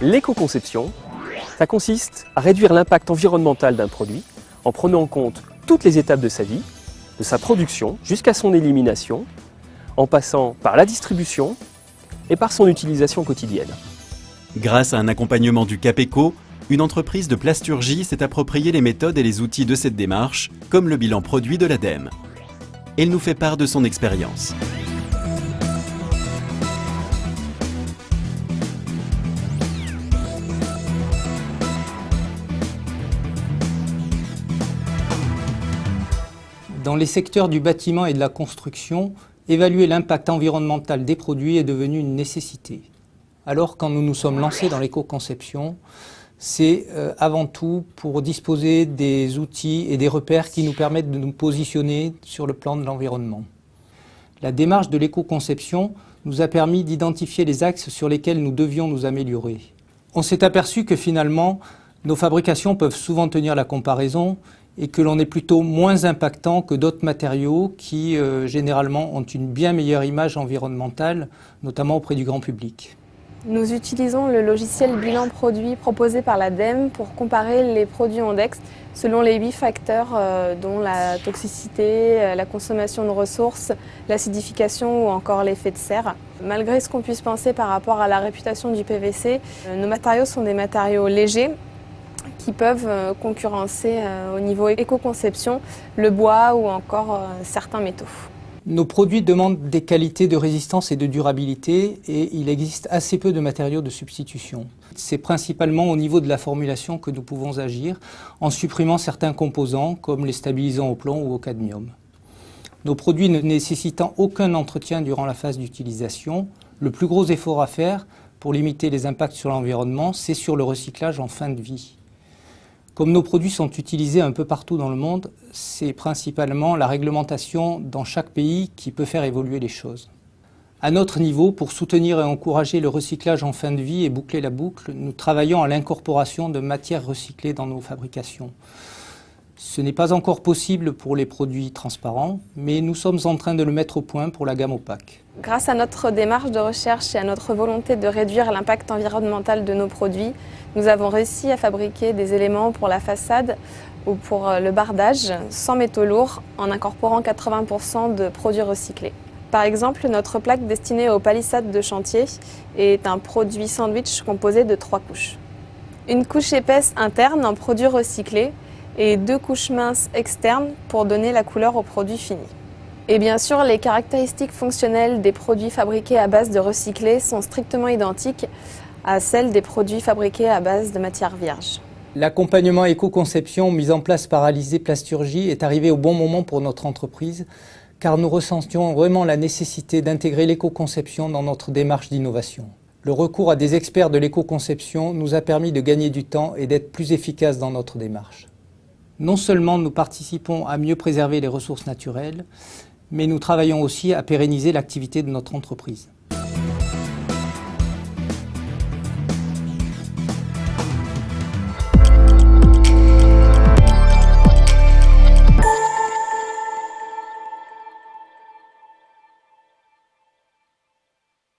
L'éco-conception, ça consiste à réduire l'impact environnemental d'un produit en prenant en compte toutes les étapes de sa vie, de sa production jusqu'à son élimination, en passant par la distribution et par son utilisation quotidienne. Grâce à un accompagnement du CAPECO, une entreprise de plasturgie s'est approprié les méthodes et les outils de cette démarche, comme le bilan produit de l'ADEME. Elle nous fait part de son expérience. Dans les secteurs du bâtiment et de la construction, évaluer l'impact environnemental des produits est devenu une nécessité. Alors, quand nous nous sommes lancés dans l'éco-conception, c'est avant tout pour disposer des outils et des repères qui nous permettent de nous positionner sur le plan de l'environnement. La démarche de l'éco-conception nous a permis d'identifier les axes sur lesquels nous devions nous améliorer. On s'est aperçu que finalement, nos fabrications peuvent souvent tenir la comparaison et que l'on est plutôt moins impactant que d'autres matériaux qui, généralement, ont une bien meilleure image environnementale, notamment auprès du grand public. Nous utilisons le logiciel bilan produit proposé par l'ADEME pour comparer les produits Ondex selon les 8 facteurs dont la toxicité, la consommation de ressources, l'acidification ou encore l'effet de serre. Malgré ce qu'on puisse penser par rapport à la réputation du PVC, nos matériaux sont des matériaux légers qui peuvent concurrencer au niveau éco-conception le bois ou encore certains métaux. Nos produits demandent des qualités de résistance et de durabilité et il existe assez peu de matériaux de substitution. C'est principalement au niveau de la formulation que nous pouvons agir en supprimant certains composants comme les stabilisants au plomb ou au cadmium. Nos produits ne nécessitant aucun entretien durant la phase d'utilisation, le plus gros effort à faire pour limiter les impacts sur l'environnement, c'est sur le recyclage en fin de vie. Comme nos produits sont utilisés un peu partout dans le monde, c'est principalement la réglementation dans chaque pays qui peut faire évoluer les choses. À notre niveau, pour soutenir et encourager le recyclage en fin de vie et boucler la boucle, nous travaillons à l'incorporation de matières recyclées dans nos fabrications. Ce n'est pas encore possible pour les produits transparents, mais nous sommes en train de le mettre au point pour la gamme opaque. Grâce à notre démarche de recherche et à notre volonté de réduire l'impact environnemental de nos produits, nous avons réussi à fabriquer des éléments pour la façade ou pour le bardage sans métaux lourds en incorporant 80% de produits recyclés. Par exemple, notre plaque destinée aux palissades de chantier est un produit sandwich composé de 3 couches. Une couche épaisse interne en produits recyclés et 2 couches minces externes pour donner la couleur au produit fini. Et bien sûr, les caractéristiques fonctionnelles des produits fabriqués à base de recyclés sont strictement identiques à celles des produits fabriqués à base de matières vierges. L'accompagnement éco-conception mis en place par Alizé Plasturgie est arrivé au bon moment pour notre entreprise, car nous ressentions vraiment la nécessité d'intégrer l'éco-conception dans notre démarche d'innovation. Le recours à des experts de l'éco-conception nous a permis de gagner du temps et d'être plus efficaces dans notre démarche. Non seulement nous participons à mieux préserver les ressources naturelles, mais nous travaillons aussi à pérenniser l'activité de notre entreprise.